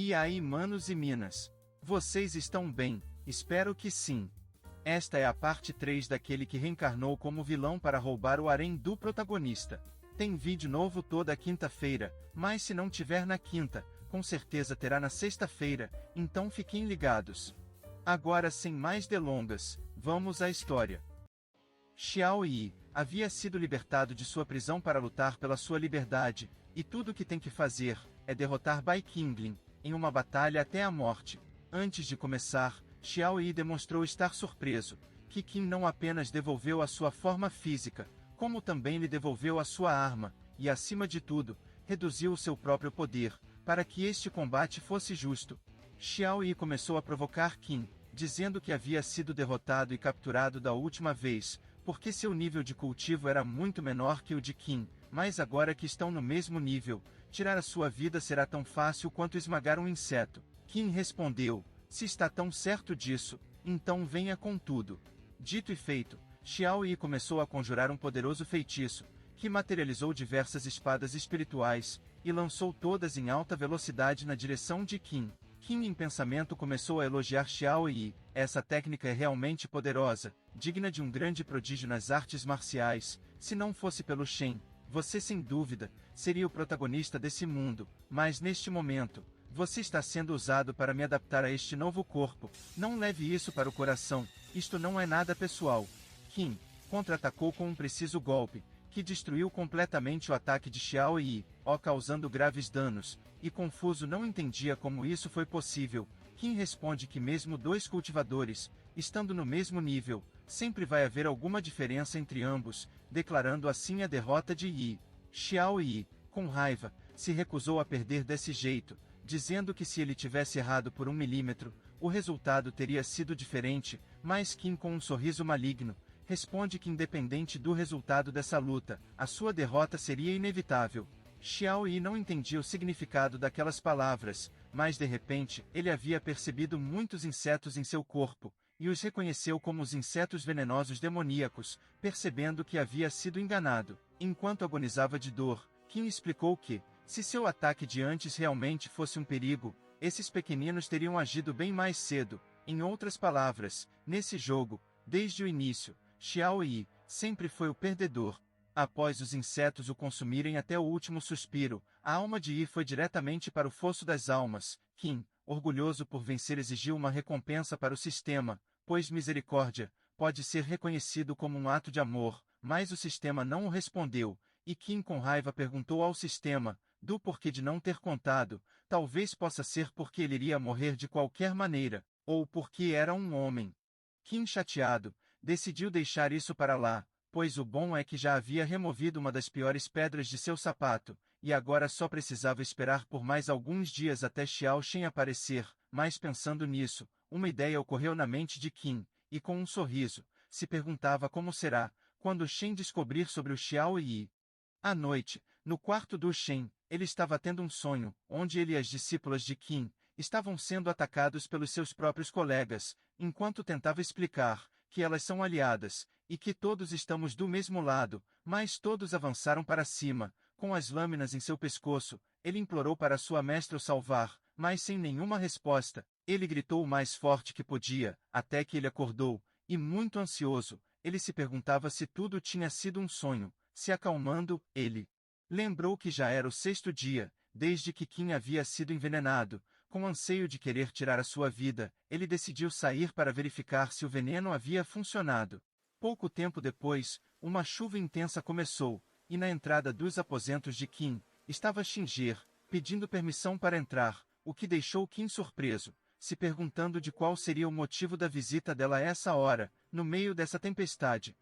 E aí, manos e minas? Vocês estão bem? Espero que sim. Esta é a parte 3 daquele que reencarnou como vilão para roubar o harém do protagonista. Tem vídeo novo toda quinta-feira, mas se não tiver na quinta, com certeza terá na sexta-feira, então fiquem ligados. Agora, sem mais delongas, vamos à história. Xiao Yi havia sido libertado de sua prisão para lutar pela sua liberdade, e tudo o que tem que fazer é derrotar Bai Qinglin em uma batalha até a morte. Antes de começar, Xiao Yi demonstrou estar surpreso que Qin não apenas devolveu a sua forma física, como também lhe devolveu a sua arma, e acima de tudo, reduziu o seu próprio poder, para que este combate fosse justo. Xiao Yi começou a provocar Qin, dizendo que havia sido derrotado e capturado da última vez, porque seu nível de cultivo era muito menor que o de Qin, mas agora que estão no mesmo nível, tirar a sua vida será tão fácil quanto esmagar um inseto. Qin respondeu: se está tão certo disso, então venha com tudo. Dito e feito, Xiao Yi começou a conjurar um poderoso feitiço, que materializou diversas espadas espirituais, e lançou todas em alta velocidade na direção de Qin. Qin em pensamento começou a elogiar Xiao Yi: essa técnica é realmente poderosa, digna de um grande prodígio nas artes marciais. Se não fosse pelo Shen, você sem dúvida seria o protagonista desse mundo, mas neste momento, você está sendo usado para me adaptar a este novo corpo. Não leve isso para o coração, isto não é nada pessoal. Qin contra-atacou com um preciso golpe, que destruiu completamente o ataque de Xiao Yi, causando graves danos, e confuso não entendia como isso foi possível. Qin responde que mesmo dois cultivadores, estando no mesmo nível, sempre vai haver alguma diferença entre ambos, declarando assim a derrota de Yi. Xiao Yi, com raiva, se recusou a perder desse jeito, dizendo que se ele tivesse errado por 1 milímetro, o resultado teria sido diferente, mas Qin, com um sorriso maligno, responde que independente do resultado dessa luta, a sua derrota seria inevitável. Xiao Yi não entendia o significado daquelas palavras, mas de repente, ele havia percebido muitos insetos em seu corpo, e os reconheceu como os insetos venenosos demoníacos, percebendo que havia sido enganado. Enquanto agonizava de dor, Qin explicou que, se seu ataque de antes realmente fosse um perigo, esses pequeninos teriam agido bem mais cedo. Em outras palavras, nesse jogo, desde o início, Xiao Yi sempre foi o perdedor. Após os insetos o consumirem até o último suspiro, a alma de Yi foi diretamente para o fosso das almas. Qin, orgulhoso por vencer, exigiu uma recompensa para o sistema, pois misericórdia pode ser reconhecido como um ato de amor, mas o sistema não o respondeu, e Qin com raiva perguntou ao sistema do porquê de não ter contado. Talvez possa ser porque ele iria morrer de qualquer maneira, ou porque era um homem. Qin, chateado, decidiu deixar isso para lá, pois o bom é que já havia removido uma das piores pedras de seu sapato, e agora só precisava esperar por mais alguns dias até Xiao Shen aparecer. Mas pensando nisso, uma ideia ocorreu na mente de Qin, e com um sorriso, se perguntava como será quando Shen descobrir sobre o Xiao Yi. À noite, no quarto do Shen, ele estava tendo um sonho, onde ele e as discípulas de Qin estavam sendo atacados pelos seus próprios colegas, enquanto tentava explicar que elas são aliadas, e que todos estamos do mesmo lado, mas todos avançaram para cima, com as lâminas em seu pescoço. Ele implorou para sua mestra o salvar, mas sem nenhuma resposta. Ele gritou o mais forte que podia, até que ele acordou, e muito ansioso, ele se perguntava se tudo tinha sido um sonho. Se acalmando, ele lembrou que já era o 6º dia, desde que Qin havia sido envenenado. Com anseio de querer tirar a sua vida, ele decidiu sair para verificar se o veneno havia funcionado. Pouco tempo depois, uma chuva intensa começou, e na entrada dos aposentos de Qin, estava Xinger, pedindo permissão para entrar, o que deixou Qin surpreso, se perguntando de qual seria o motivo da visita dela a essa hora, no meio dessa tempestade.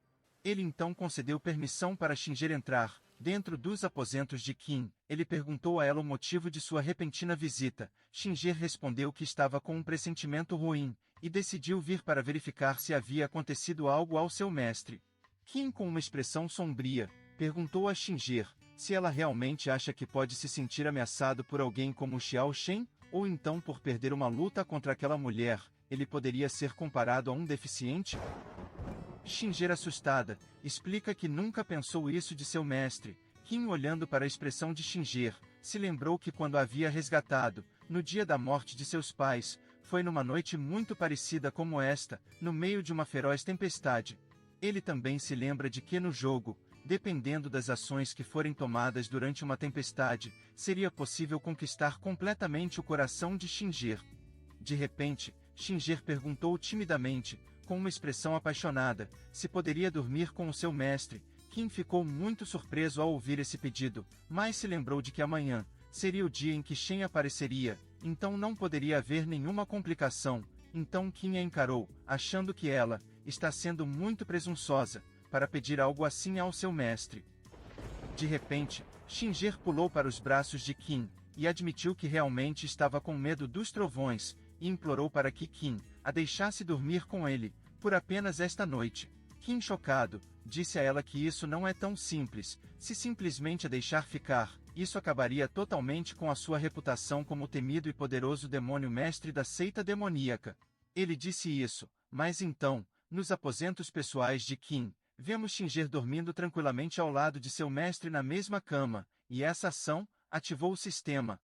Ele então concedeu permissão para Xinger entrar. Dentro dos aposentos de Qin, ele perguntou a ela o motivo de sua repentina visita. Xinger respondeu que estava com um pressentimento ruim, e decidiu vir para verificar se havia acontecido algo ao seu mestre. Qin, com uma expressão sombria, perguntou a Xinger se ela realmente acha que pode se sentir ameaçado por alguém como Xiao Shen, ou então por perder uma luta contra aquela mulher, ele poderia ser comparado a um deficiente? Xinger, assustada, explica que nunca pensou isso de seu mestre. Qin, olhando para a expressão de Xinger, se lembrou que quando a havia resgatado, No dia da morte de seus pais, foi numa noite muito parecida como esta, no meio de uma feroz tempestade. Ele também se lembra de que no jogo, dependendo das ações que forem tomadas durante uma tempestade, seria possível conquistar completamente o coração de Shinger. De repente, Shinger perguntou timidamente, com uma expressão apaixonada, se poderia dormir com o seu mestre. Kim ficou muito surpreso ao ouvir esse pedido, mas se lembrou de que amanhã seria o dia em que Shen apareceria, então não poderia haver nenhuma complicação. Então Kim a encarou, achando que ela está sendo muito presunçosa para pedir algo assim ao seu mestre. De repente, Shinger pulou para os braços de Kim e admitiu que realmente estava com medo dos trovões e implorou para que Kim a deixasse dormir com ele por apenas esta noite. Kim, chocado, disse a ela que isso não é tão simples. Se simplesmente a deixar ficar, isso acabaria totalmente com a sua reputação como temido e poderoso demônio mestre da seita demoníaca. Ele disse isso, mas então, nos aposentos pessoais de Kim, vemos Shinger dormindo tranquilamente ao lado de seu mestre na mesma cama, e essa ação ativou o sistema.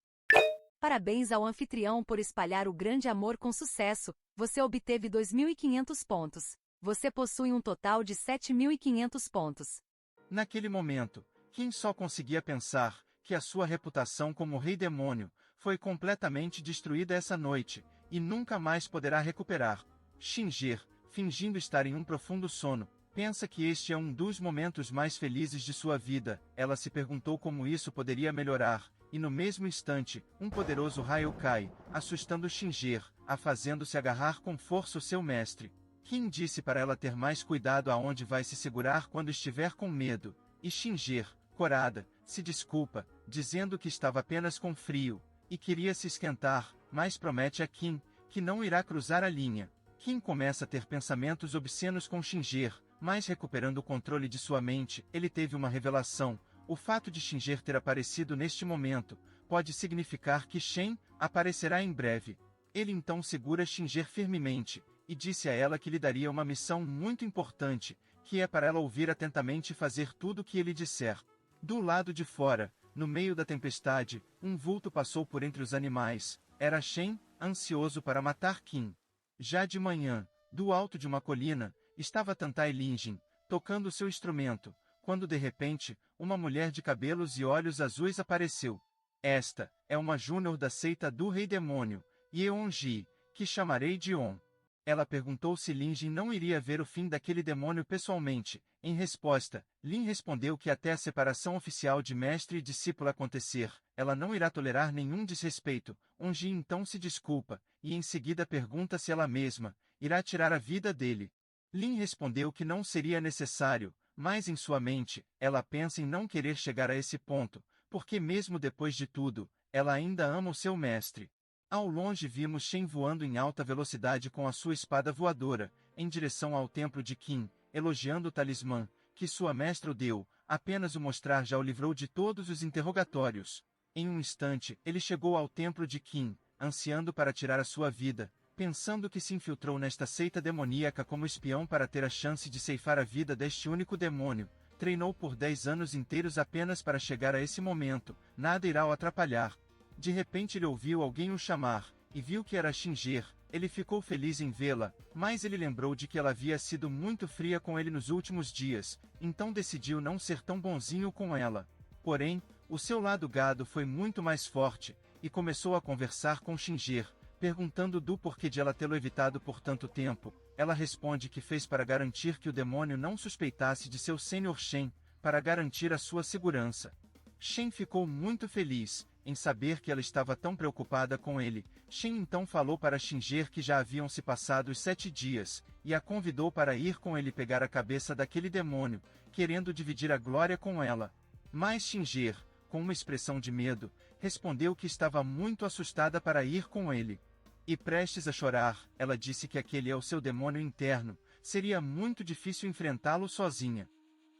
Parabéns ao anfitrião por espalhar o grande amor com sucesso. Você obteve 2.500 pontos. Você possui um total de 7.500 pontos. Naquele momento, Kim só conseguia pensar que a sua reputação como rei demônio foi completamente destruída essa noite, e nunca mais poderá recuperar. Shinger, fingindo estar em um profundo sono, pensa que este é um dos momentos mais felizes de sua vida. Ela se perguntou como isso poderia melhorar, e no mesmo instante, um poderoso raio cai, assustando Shinger, a fazendo-se agarrar com força o seu mestre. Kim disse para ela ter mais cuidado aonde vai se segurar quando estiver com medo, e Shinger, corada, se desculpa, dizendo que estava apenas com frio, e queria se esquentar, mas promete a Kim que não irá cruzar a linha. Kim começa a ter pensamentos obscenos com Shinger, mas recuperando o controle de sua mente, ele teve uma revelação. O fato de Shinger ter aparecido neste momento pode significar que Shen aparecerá em breve. Ele então segura Shinger firmemente e disse a ela que lhe daria uma missão muito importante, que é para ela ouvir atentamente e fazer tudo o que ele disser. Do lado de fora, no meio da tempestade, um vulto passou por entre os animais. Era Shen, ansioso para matar Kim. Já de manhã, do alto de uma colina, estava Tantai Linjin, tocando seu instrumento, quando de repente, uma mulher de cabelos e olhos azuis apareceu. Esta é uma júnior da seita do Rei Demônio, Yeonji, que chamarei de On. Ela perguntou se Linjin não iria ver o fim daquele demônio pessoalmente. Em resposta, Lin respondeu que até a separação oficial de mestre e discípulo acontecer, ela não irá tolerar nenhum desrespeito. Onji então se desculpa, e em seguida pergunta se ela mesma irá tirar a vida dele. Lin respondeu que não seria necessário, mas em sua mente, ela pensa em não querer chegar a esse ponto, porque mesmo depois de tudo, ela ainda ama o seu mestre. Ao longe vimos Shen voando em alta velocidade com a sua espada voadora, em direção ao templo de Qin, elogiando o talismã, que sua mestra o deu, apenas o mostrar já o livrou de todos os interrogatórios. Em um instante, ele chegou ao templo de Qin, ansiando para tirar a sua vida, pensando que se infiltrou nesta seita demoníaca como espião para ter a chance de ceifar a vida deste único demônio. Treinou por 10 anos inteiros apenas para chegar a esse momento, nada irá o atrapalhar. De repente ele ouviu alguém o chamar, e viu que era Shinger. Ele ficou feliz em vê-la, mas ele lembrou de que ela havia sido muito fria com ele nos últimos dias, então decidiu não ser tão bonzinho com ela. Porém, o seu lado gado foi muito mais forte, e começou a conversar com Shinger, perguntando do porquê de ela tê-lo evitado por tanto tempo. Ela responde que fez para garantir que o demônio não suspeitasse de seu Sr. Shen, para garantir a sua segurança. Shen ficou muito feliz em saber que ela estava tão preocupada com ele. Shen então falou para Shinger que já haviam se passado os 7 dias, e a convidou para ir com ele pegar a cabeça daquele demônio, querendo dividir a glória com ela. Mas Shinger, com uma expressão de medo, respondeu que estava muito assustada para ir com ele. E prestes a chorar, ela disse que aquele é o seu demônio interno, seria muito difícil enfrentá-lo sozinha.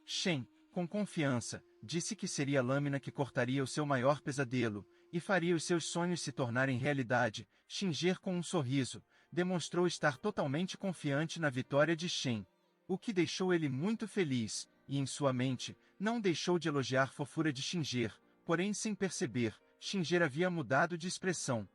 Shen, com confiança, disse que seria a lâmina que cortaria o seu maior pesadelo, e faria os seus sonhos se tornarem realidade. Shinger, com um sorriso, demonstrou estar totalmente confiante na vitória de Shen, o que deixou ele muito feliz, e em sua mente, não deixou de elogiar a fofura de Shinger, porém sem perceber, Shinger havia mudado de expressão.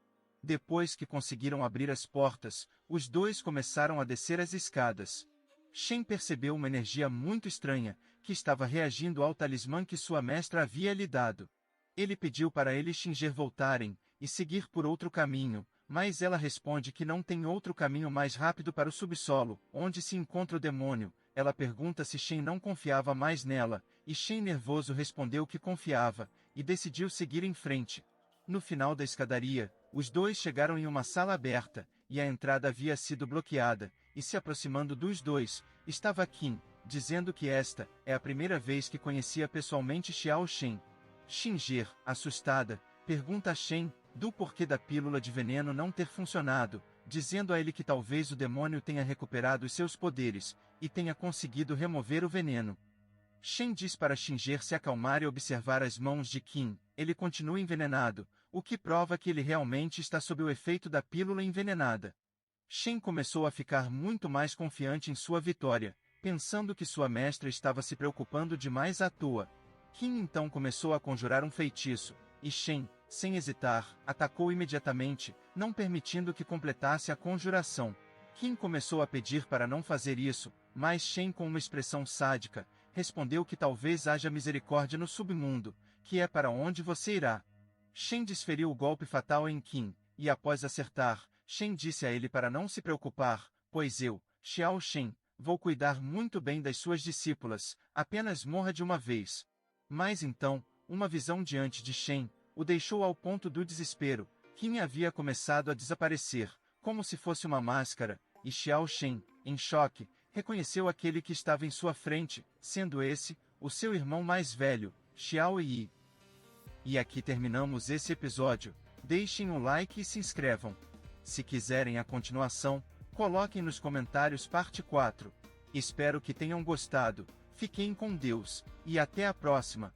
Depois que conseguiram abrir as portas, os dois começaram a descer as escadas. Shen percebeu uma energia muito estranha, que estava reagindo ao talismã que sua mestra havia lhe dado. Ele pediu para eles Xinger voltarem, e seguir por outro caminho, mas ela responde que não tem outro caminho mais rápido para o subsolo, onde se encontra o demônio. Ela pergunta se Shen não confiava mais nela, e Shen nervoso respondeu que confiava, e decidiu seguir em frente. No final da escadaria, os dois chegaram em uma sala aberta, e a entrada havia sido bloqueada, e se aproximando dos dois, estava Qin, dizendo que esta é a primeira vez que conhecia pessoalmente Xiao Shen. Xinger, assustada, pergunta a Shen do porquê da pílula de veneno não ter funcionado, dizendo a ele que talvez o demônio tenha recuperado os seus poderes, e tenha conseguido remover o veneno. Shen diz para Xinger se acalmar e observar as mãos de Qin. Ele continua envenenado, o que prova que ele realmente está sob o efeito da pílula envenenada. Shen começou a ficar muito mais confiante em sua vitória, pensando que sua mestra estava se preocupando demais à toa. Qin então começou a conjurar um feitiço, e Shen, sem hesitar, atacou imediatamente, não permitindo que completasse a conjuração. Qin começou a pedir para não fazer isso, mas Shen, com uma expressão sádica, respondeu que talvez haja misericórdia no submundo, que é para onde você irá. Shen desferiu o golpe fatal em Qin, e após acertar, Shen disse a ele para não se preocupar, pois eu, Xiao Shen, vou cuidar muito bem das suas discípulas, apenas morra de uma vez. Mas então, uma visão diante de Shen o deixou ao ponto do desespero. Qin havia começado a desaparecer, como se fosse uma máscara, e Xiao Shen, em choque, reconheceu aquele que estava em sua frente, sendo esse, o seu irmão mais velho, Xiao Yi. E aqui terminamos esse episódio. Deixem um like e se inscrevam. Se quiserem a continuação, coloquem nos comentários parte 4. Espero que tenham gostado. Fiquem com Deus, e até a próxima.